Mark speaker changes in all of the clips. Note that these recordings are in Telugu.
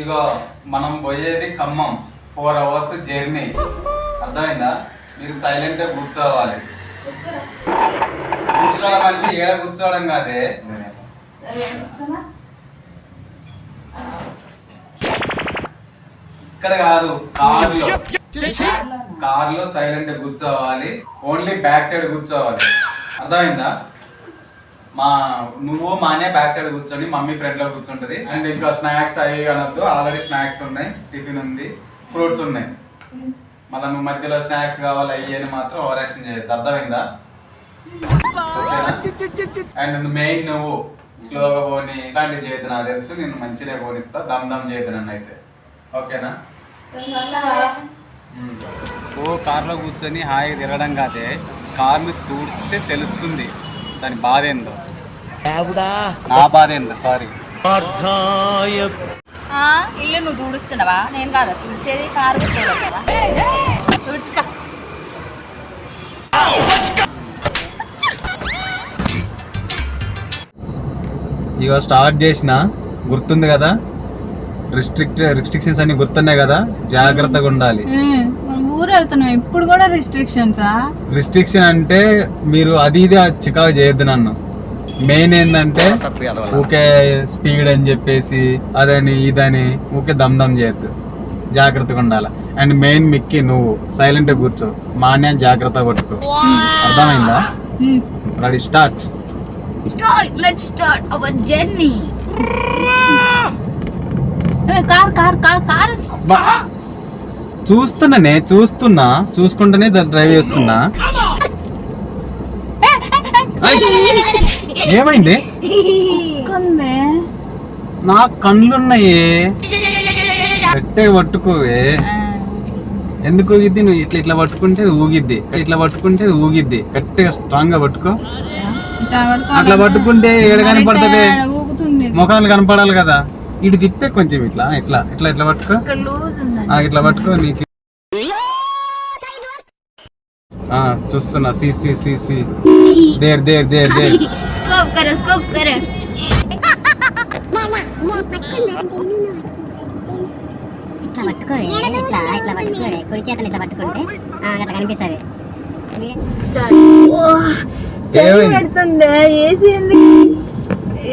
Speaker 1: ఇగో మనం పోయేది ఖమ్మం 4 hours జర్నీ, అర్థమైందా? మీరు సైలెంట్గా కూర్చోవాలి. కూర్చోవాలంటే ఏడ కూర్చోవడం కాదే, ఇక్కడ కాదు, కార్లో సైలెంట్ కూర్చోవాలి. ఓన్లీ బ్యాక్ సైడ్ కూర్చోవాలి, అర్థమైందా? నువ్వు మానే బ్యాక్ సైడ్ కూర్చొని మమ్మీ ఫ్రంట్ లో కూర్చుంటది. అండ్ ఇంకా స్నాక్స్ అవి అనొద్దు, ఆల్రెడీ స్నాక్స్ ఉన్నాయి, టిఫిన్ ఉంది, ఫ్రూట్స్ ఉన్నాయి. మళ్ళీ నువ్వు మధ్యలో స్నాక్స్ కావాలి అయ్యని మాత్రం ఓవర్ యాక్షన్ చేయొద్దు, అర్థమైందా? అండ్ మెయిన్ నువ్వు స్లోగా పోని ఇట్లాంటివి చేయొద్దు. నాకు తెలుసు నేను మంచిగా పోనిస్తా, దమ్ దమ్ చేయొద్దు నన్ను అయితే, ఓకేనా? ఓ కార్లో కూర్చొని హాయిగా తిరగడం కాదే, కార్ని తూడిస్తే తెలుస్తుంది దాని బాధ ఏందో, నా బాధ ఏందో. సారీ,
Speaker 2: ఇల్లు నువ్వు తుడుస్తున్నావా? నేను కాదా తుడిచేది, కారు తుడుచుక.
Speaker 1: ఇక స్టార్ట్ చేసిన, గుర్తుంది కదా? రిస్ట్రిక్షన్స్ అన్ని గుర్తున్నాయి కదా, జాగ్రత్తగా ఉండాలి.
Speaker 2: ఊరు వెళ్తున్నాం ఇప్పుడు కూడా రిస్ట్రిక్షన్సా?
Speaker 1: రిస్ట్రిక్షన్ అంటే మీరు అది ఇది చికాకు చేయొద్దు నన్ను. మెయిన్ ఏంటంటే ఊకే స్పీడ్ అని చెప్పేసి అదని ఇదని ఊకే దమ్ దమ్ చేయొద్దు, జాగ్రత్తగా ఉండాలి. అండ్ మెయిన్ మిక్కి నువ్వు సైలెంట్ కూర్చో, మాన్యా జాగ్రత్త పట్టుకో, అర్థమైందా? Ready, start.
Speaker 2: Let's start our journey. Car
Speaker 1: చూస్తున్నా చూసుకుంటూనే డ్రైవ్ చేస్తున్నా. ఏమైంది? నా కళ్ళున్నాయి, పెట్టే పట్టుకోవే. ఎందుకు ఊగిద్ది? నువ్వు ఇట్లా ఇట్లా పట్టుకుంటే ఊగిద్ది, ఇట్లా పట్టుకుంటే ఊగిద్ది. గట్టిగా స్ట్రాంగ్ గా పట్టుకో. అట్లా పట్టుకుంటే ఏడ కనపడుతుంది? ముఖాలు కనపడాలి కదా. ఇటు తిప్పే కొంచెం, ఇట్లా ఇట్లా ఇట్లా ఇట్లా పట్టుకో, ఇట్లా పట్టుకో. నీకు చూస్తున్నా, see see see see there there there there.
Speaker 2: స్కోప్ కరే, స్కోప్ కరే.
Speaker 3: ఇట్లా పట్టుకో, ఇట్లా ఇట్లా పట్టుకో, కుడి చేతను ఇట్లా పట్టుకుంటే అట్లా కనిపిస్తుంది.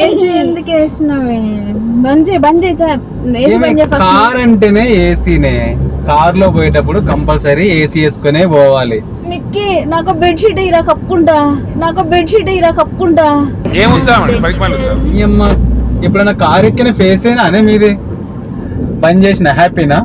Speaker 2: ఏసీ ఎందుకు వేసినావే?
Speaker 1: కార్ అంటేనే ఏసీనే. కార్ లో పోయేటప్పుడు కంపల్సరీ ఏసీ వేసుకునే పోవాలి.
Speaker 2: మిక్కీ, నాకు బెడ్షీట్ ఇరా కప్పుకుంటా, నాకు బెడ్షీట్ ఇరా కప్పుకుంటా.
Speaker 1: ఎప్పుడైనా కార్ ఎక్కిన ఫేస్ అయినా అనే మీది పని చేసిన హ్యాపీనా?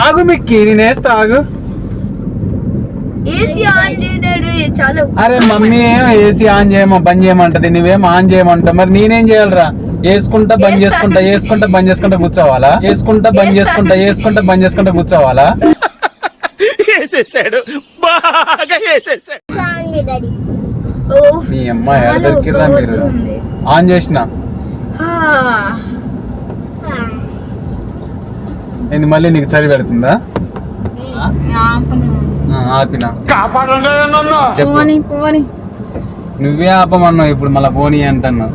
Speaker 1: ఆగు మిక్కీ, నేను వేస్తా, ఆగు. అరే మమ్మీ ఏమో ఏసీ ఆన్ చేయమో బంద్ చేయమంటది, నువ్వేం ఆన్ చేయమంటావు. మరి నేనేం చేయాలరా? వేసుకుంటా బంద్ చేసుకుంటా, వేసుకుంటా బంద్ చేసుకుంటా కూర్చోవాలా? వేసుకుంటా బంద్ చేసుకుంటా, వేసుకుంటా బంద్ చేసుకుంటా కూర్చోవాలా? నీ అమ్మాయి ఎక్కడ దొరికిరా మీరు? ఆన్ చేసిన ఏంది? మళ్ళీ నీకు చలి పెడుతుందా? ఆపినా చెప్పు. నువ్వే ఆపమన్నావు, ఇప్పుడు మళ్ళీ పోనీ అంటున్నావు.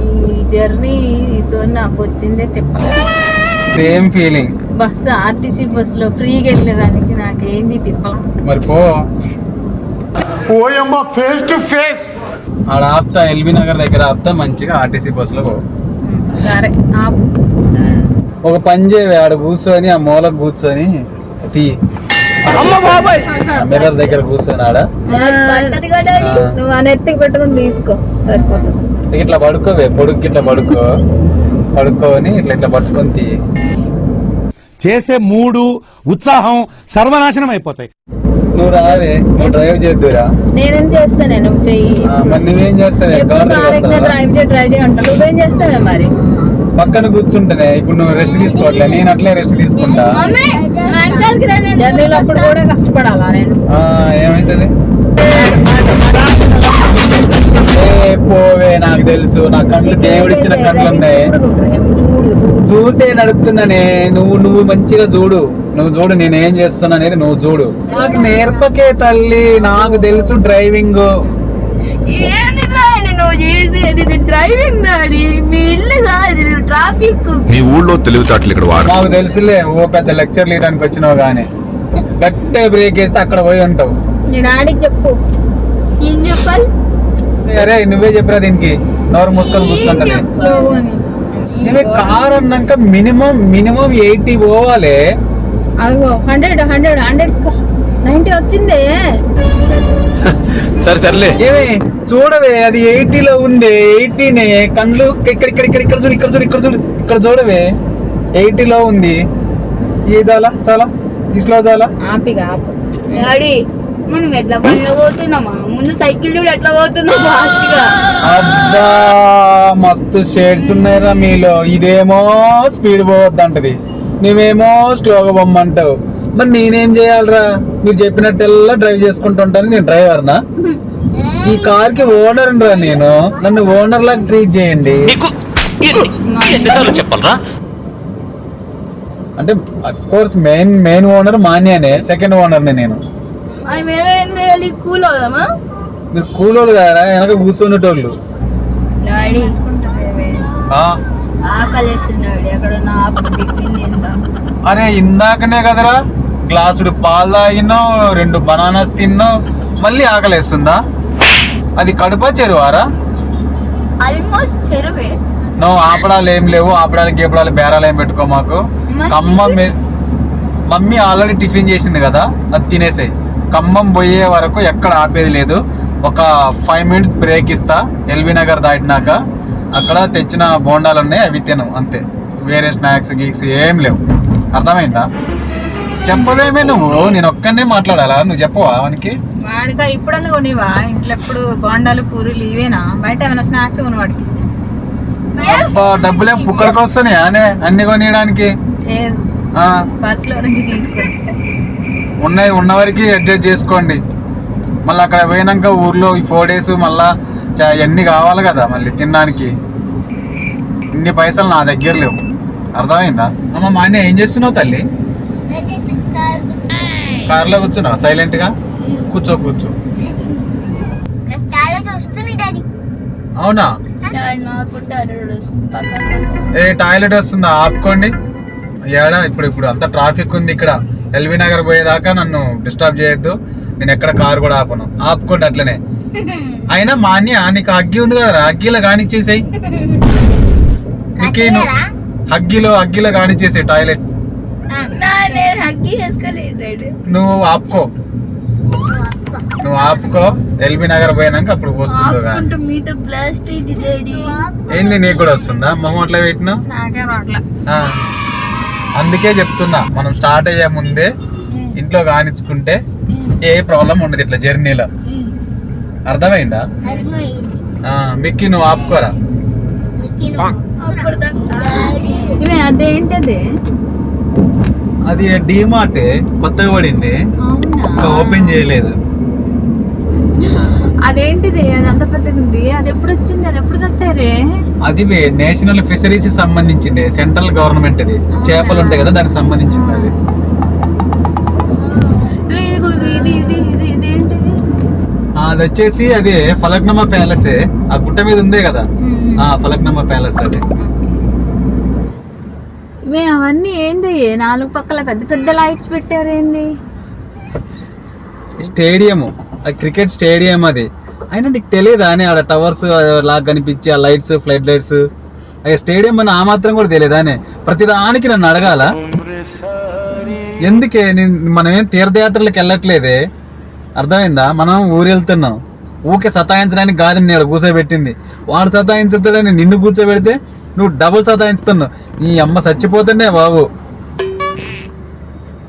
Speaker 2: ఈ జర్నీతో నాకు వచ్చిందే తిప్ప.
Speaker 1: Same feeling.
Speaker 2: బస్సు, ఆర్టీసీ బస్సులో ఫ్రీగా వెళ్ళేదానికి నాకేంది తిప్పలం.
Speaker 1: మరి పో, ఫేస్ టు ఫేస్ ఆడ ఆపుతా, ఎల్బీ నగర్ దగ్గర ఆపుతా, మంచిగా ఆర్టీసీ బస్సులో పో.
Speaker 2: సరే ఆపు.
Speaker 1: ఒక పని చేయవే, ఆడ కూర్చొని ఆ మూలకు కూర్చొని తీ, మిర్రర్ దగ్గర కూర్చొని ఆడ
Speaker 2: నువ్వు ఆ నెత్తికి పెట్టుకుని తీసుకో, సరిపోతుంది.
Speaker 1: ఇట్లా పడుకోవే, పొడుక్కి ఇట్లా పడుకోని ఇట్లా ఇట్లా పట్టుకొని తీ.
Speaker 4: చేసే మూడు ఉత్సాహం సర్వనాశనం అయిపోతాయి.
Speaker 1: నువ్వు రావే, నువ్వు డ్రైవ్ చేద్దురా.
Speaker 2: నేనేం చేస్తానే, నువ్వు చెయ్యి.
Speaker 1: మరి నువ్వేం చేస్తావే?
Speaker 2: డ్రైవ్ చేయంటా, నువ్వేం చేస్తావే? మరి
Speaker 1: పక్కన కూర్చుంటేనే. ఇప్పుడు నువ్వు రెస్ట్ తీసుకోవట్లే, నేను అట్లే రెస్ట్ తీసుకుంటా.
Speaker 2: జర్నీలో అప్పుడు కూడా కష్టపడాలా నేను?
Speaker 1: ఏమైతుంది? పోవే, నాకు తెలుసు. నా కళ్ళు దేవుడిచ్చిన కళ్ళు ఉన్నాయి, చూసే నడుపుతున్నానే. నువ్వు మంచిగా చూడు, నేనేం చేస్తున్నా అనేది నువ్వు చూడు. నాకు నేర్పకే తల్లి, నాకు తెలుసు డ్రైవింగ్.
Speaker 2: నువ్వు చేసేది డ్రైవింగ్ డాడీ, మీ ఇల్లు కాదు ట్రాఫిక్.
Speaker 5: నీ ఊళ్ళో తెలివితేటలు ఇక్కడ వాడు.
Speaker 1: నాకు తెలుసులే, ఓ పెద్ద లెక్చర్ లీయడానికి వచ్చినావు గానీ గట్టే బ్రేక్ వేస్తే అక్కడ పోయి ఉంటావు.
Speaker 2: నేను డాడీకి చెప్పు. ఏం చెప్పాలి?
Speaker 1: అరే నువ్వే చెప్పరా, దీనికి నోరు మూసుకొని కూర్చుంటది. నువ్వే కార్ అన్నాక మినిమం 80 పోవాలి.
Speaker 2: 100 వచ్చిందే.
Speaker 5: సరే సర్లే.
Speaker 1: ఏమి చూడవే, అది 80లో ఉంది. 80నే కళ్ళు ఇక్కడ చూడు. చూడవే 80లో ఉంది. ఏదాలా చాలా ఇస్లో చాలా
Speaker 2: డాడీ మనం ఎట్లా బండ్లో పోతున్నామా? ముందు సైకిల్ చూడు ఎట్లా పోతున్నాం ఫాస్ట్ గా.
Speaker 1: అబ్బా మస్తు షేడ్స్ ఉన్నాయిరా మీలో. ఇదేమో స్పీడ్ పోవద్దంటది, నువ్వేమో స్లోగా బొమ్మంటావు. మరి నేనేం చేయాలరా? మీరు చెప్పినట్టెల్లా డ్రైవ్ చేసుకుంటుంటాను. నేను డ్రైవర్నా? ఈ కార్ కి ఓనర్ రా నేను. నన్ను ఓనర్ లాగా ట్రీట్ చేయండి. అంటే అఫ్ కోర్స్ మెయిన్ ఓనర్ మాన్యానే, సెకండ్ ఓనర్ని నేను.
Speaker 2: మేమేం చేయాలి? కూల్ అవుదామా?
Speaker 1: మీరు కూలోళ్ళు కదా, వెనక కూర్చునేటోళ్ళు.
Speaker 2: డాడీ ఆకలేస్తున్నాడు, ఎక్కడ
Speaker 1: అరే ఇందాకనే కదరా గ్లాసుడు పాలు తాగినావు, 2 బనానాస్ తిన్నావు, మళ్ళీ ఆకలేస్తుందా? అది కడుపా చెరువారా?
Speaker 2: ఆల్మోస్ట్ చెరువే.
Speaker 1: నువ్వు ఆపడాలు ఏం లేవు, ఆపడాలు గీపడాలు బేరాలు ఏం పెట్టుకో మాకు. మమ్మీ ఆల్రెడీ టిఫిన్ చేసింది కదా, అది తినేసాయి. ఖమ్మం పోయే వరకు ఎక్కడ ఆపేది లేదు. ఒక 5 మినిట్స్ బ్రేక్ ఇస్తా. ఎల్బీ నగర్ దాటినాక అక్కడ తెచ్చిన బోండాలు ఉన్నాయి, అవి తిను అంతే. వేరే స్నాక్స్ గీక్స్ ఏం లేవు. అర్థమైందా? చెప్పవేమే నువ్వు, నేను ఒక్కనే మాట్లాడాలా? నువ్వు చెప్పవా వానికి?
Speaker 2: వాడిగా ఇప్పుడన్నా కొనివా? ఇంట్లో ఎప్పుడు బోండాలు పూరీలు ఇవేనా? బయట ఏమైనా స్నాక్స్ కొని వాడికి.
Speaker 1: డబ్బులేం పుక్కడికి వస్తున్నాయా అన్ని కొనియడానికి?
Speaker 2: పర్సులో నుంచి తీసుకో.
Speaker 1: ఉన్న వరకు అడ్జస్ట్ చేసుకోండి. మళ్ళీ అక్కడ పోయినాక ఊర్లో ఈ 4 days మళ్ళా ఎన్ని కావాలి కదా మళ్ళీ తినడానికి. ఇన్ని పైసలు నా దగ్గర లేవు. అర్థమైందా? అమ్మ మా అన్న ఏం చేస్తున్నావు తల్లి? కార్లో కూర్చున్నావు సైలెంట్ గా? కూర్చో. అవునా? టాయిలెట్ వస్తుందా? ఆపుకోండి. ఏడా ఇప్పుడు అంత ట్రాఫిక్ ఉంది ఇక్కడ. ఎల్బీ నగర్ పోయేదాకా నన్ను డిస్టర్బ్ చేయొద్దు. నేను ఎక్కడ కారు కూడా ఆపుకోండి అట్లనే. అయినా మాన్య నీకు అగ్గి ఉంది కదా, అగ్గిలో కానిచ్చేసాయి. అగ్గిలో కానిచ్చేసాయి టాయిలెట్. నువ్వు ఆపుకో. ఎల్బీ నగర్ పోయినాక అప్పుడు పోసుకుంటావు. ఏంది నీకు కూడా వస్తుందా? మొహం అట్లా పెట్టినా? అందుకే చెప్తున్నా, మనం స్టార్ట్ అయ్యే ముందే ఇంట్లో కానిచ్చుకుంటే ఏ ప్రాబ్లం ఉండదు ఇట్లా జర్నీలో. అర్థమైందా? మిక్కి నువ్వు ఆపుకోరా.
Speaker 2: అదేంటది?
Speaker 1: అది డీమార్ట్ కొత్తగా పడింది, ఇంకా ఓపెన్ చేయలేదు.
Speaker 2: అదేంటిది? అది అంత పెద్దగా ఉంది. అది ఎప్పుడు వచ్చింది? అది ఎప్పుడు కట్టారే?
Speaker 1: అది నేషనల్ ఫిషరీస్ సంబంధించింది, సెంట్రల్ గవర్నమెంట్. అది చేపలు ఉంటాయి కదా, దానికి సంబంధించింది. అది అది వచ్చేసి అది ఫలక్నమా ప్యాలెస్. ఆ గుట్ట మీద ఉందే కదా, ఫలక్నమా ప్యాలెస్. అది
Speaker 2: అవన్నీ ఏంది? 4 పక్కల పెద్ద పెద్ద లైట్స్ పెట్టారు. ఏంది?
Speaker 1: స్టేడియం, క్రికెట్ స్టేడియం అది. అయినా నీకు తెలియదా అని ఆడ టవర్స్ లాగా కనిపించి ఆ లైట్స్, ఫ్లడ్ లైట్స్, స్టేడియం అని ఆ మాత్రం కూడా తెలియదా అని ప్రతిదానికి నన్ను అడగాల? ఎందుకే? మనమేం తీర్థయాత్రలకు వెళ్ళట్లేదే. అర్థమైందా? మనం ఊరు వెళ్తున్నాం. ఊకే సతాయించడానికి కాదు నేను కూర్చోబెట్టింది. వాడు సతాయించుతాడని నిన్ను కూర్చోబెడితే నువ్వు డబుల్ సతాయించుతున్నావు. నీ అమ్మ చచ్చిపోతుండే బాబు.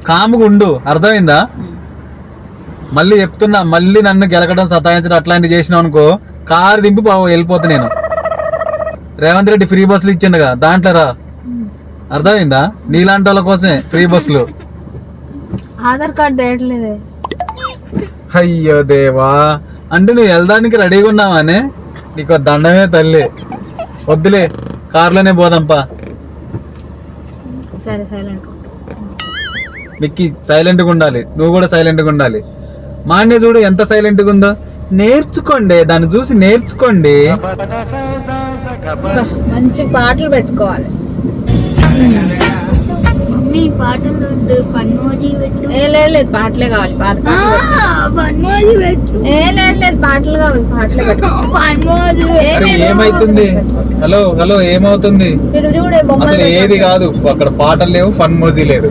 Speaker 1: కాముగా ఉండు. అర్థమైందా? మళ్ళీ చెప్తున్నా, మళ్ళీ నన్ను గెలకడం, సతాయించడం అట్లాంటివి చేసినావు అనుకో, కారు దింపి వెళ్ళిపోతా నేను. రేవంత్ రెడ్డి ఫ్రీ బస్సులు ఇచ్చిండుగా, దాంట్లో రా. అర్థమైందా? నీలాంటి వాళ్ళ కోసమే ఫ్రీ బస్సులు.
Speaker 2: ఆధార్ కార్డు తేయట్లేదే.
Speaker 1: అయ్యో దేవా, అంటే నువ్వు వెళ్ళడానికి రెడీగా ఉన్నావానే? నీకు దండమే తల్లి, వద్దులే కార్లోనే పోదాంపా.
Speaker 2: సరే సైలెంట్.
Speaker 1: మిక్కి సైలెంట్గా ఉండాలి, నువ్వు కూడా సైలెంట్గా ఉండాలి. మా అన్నే చూడు ఎంత సైలెంట్గా ఉందో. నేర్చుకోండి, దాన్ని చూసి నేర్చుకోండి.
Speaker 2: మంచి పాటలు పెట్టుకోవాలి. మమ్మీ పాటలు వద్దు, ఫన్మోజీ పెట్టు. లేదు పాటలే కావాలి. ఫన్మోజీ పెట్టు. లేదు పాటలు కావాలి, పాటలే పెట్టు. ఫన్మోజీ.
Speaker 1: అరే ఏమైతుంది? హలో హలో ఏమవుతుంది? అసలు ఏది కాదు, అక్కడ పాటలు లేవు, ఫన్ మోజీ లేదు.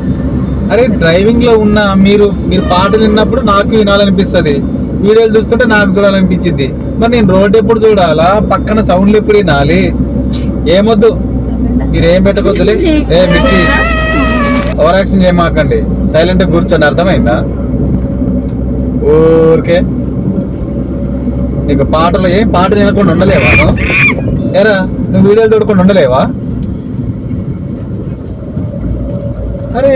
Speaker 1: అరే డ్రైవింగ్ లో ఉన్న మీరు పాటలు విన్నప్పుడు నాకు వినాలనిపిస్తుంది, వీడియోలు చూస్తుంటే నాకు చూడాలనిపించింది. మరి నేను రోడ్డు ఎప్పుడు చూడాలా, పక్కన సౌండ్లు ఎప్పుడు వినాలి? ఏమొద్దు, మీరేం పెట్టకొద్దులే. ఏ మిక్కి ఓవర్ యాక్షన్ చేయమాకండి, సైలెంట్ గా కూర్చోండి, అర్థమైందా? ఊరికే నీకు పాటలు ఏం పాటలు వినకుండా ఉండలేవా? ఏరా నువ్వు వీడియోలు చూడకుండా ఉండలేవా? అరే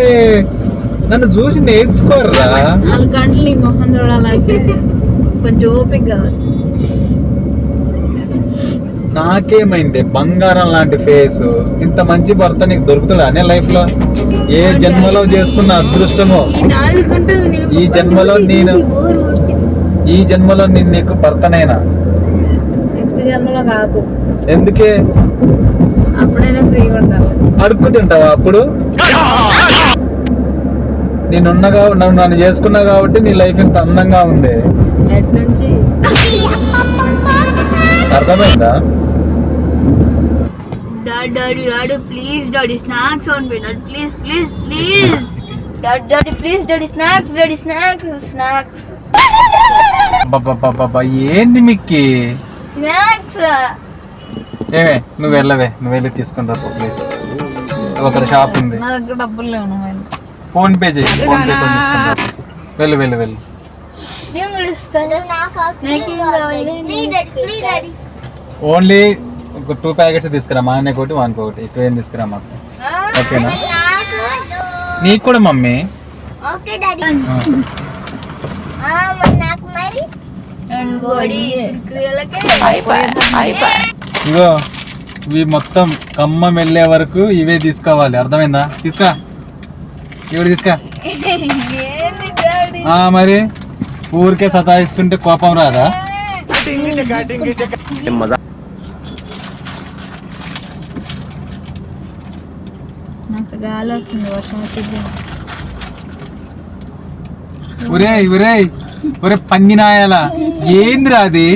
Speaker 1: నన్ను చూసి నేర్చుకోర్రా.
Speaker 2: 4 గంటలు నీ మొహం చూడాలంటే కొంచెం ఓపిక కావాలి.
Speaker 1: నాకేమైంది? బంగారం లాంటి ఫేస్, ఇంత మంచి భర్త నీకు దొరుకుతాడా అనే లైఫ్ లో? ఏ జన్మలో చేసుకున్న అదృష్టమో,
Speaker 2: 4 గంటలు
Speaker 1: ఈ జన్మలో నేను నీకు భర్తనైనా.
Speaker 2: నెక్స్ట్ జన్మలో కాకు.
Speaker 1: ఎందుకే?
Speaker 2: అప్పుడైనా ఫ్రీగా ఉండాలి.
Speaker 1: అడుక్కు తింటావా అప్పుడు? నన్ను చేసుకున్నా కాబట్టి నీ లైఫ్ ఇంత అందంగా ఉంది.
Speaker 2: ఎట్ నుంచి
Speaker 1: అర్థమైందా?
Speaker 2: Daddy please daddy snacks on me daddy please please please daddy please daddy snacks
Speaker 1: బాబా ఏంది మిక్కి?
Speaker 2: స్నాక్స్.
Speaker 1: ఏమే నువ్వు వెళ్ళి తీసుకుంటా ప్లీజ్. అక్కడ షాప్ ఉంది,
Speaker 2: నా దగ్గర డబ్బులు లేవు. నువ్వు వెళ్ళి
Speaker 1: ఫోన్ పే చేయి, ఫోన్ పే తీసుకుంటా. వెళ్ళు
Speaker 2: నేను కూడా ఇస్తాను.
Speaker 1: ఓన్లీ 2 ప్యాకెట్స్ తీసుకురా, మా అన్నయ్య ఒకటి వానికి ఒకటి, ఎక్కువ ఏం తీసుకురా మాకు, ఓకేనా? నీకు కూడా మమ్మీ. ఇగో ఇవి మొత్తం ఖమ్మం వెళ్ళే వరకు ఇవే తీసుకోవాలి, అర్థమైందా? తీసుకా మరి ఊరికే సతాయిస్తుంటే కోపం రాదా?
Speaker 2: గాలి వస్తుంది, వర్షం వచ్చింది.
Speaker 1: ఒరే పందినాయాలా, ఏందిరా అది?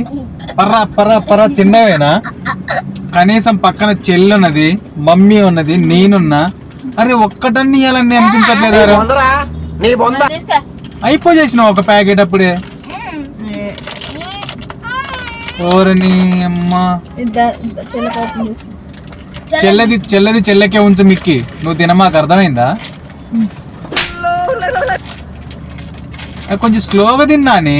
Speaker 1: పర్రా తిన్నవేనా? కనీసం పక్కన చెల్లున్నది, మమ్మీ ఉన్నది, నేనున్నా. అరే ఒక్కటన్ని ఇవ్వాలని అనిపించట్లేదు. అయిపోయేసినావు ఒక ప్యాకెట్ అప్పుడే. ఓరని అమ్మా, చెల్లెకే ఉంచు మిక్కి, నువ్వు తినమాకు, అర్థమైందా? కొంచెం స్లోగా తిన్నాని.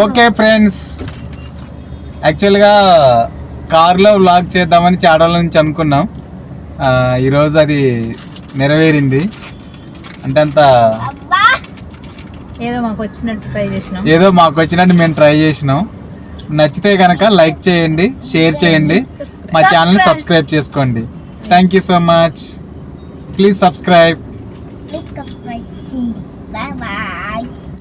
Speaker 1: ఓకే ఫ్రెండ్స్, యాక్చువల్గా కార్లో వ్లాగ్ చేద్దామని చాలా నుంచి అనుకున్నాం. ఈరోజు అది నెరవేరింది. అంటే అంత
Speaker 2: ఏదో మాకు వచ్చినట్టు
Speaker 1: మేము ట్రై చేసినాం. నచ్చితే కనుక లైక్ చేయండి, షేర్ చేయండి, మా ఛానల్ని సబ్స్క్రైబ్ చేసుకోండి. Thank you so much. Please subscribe.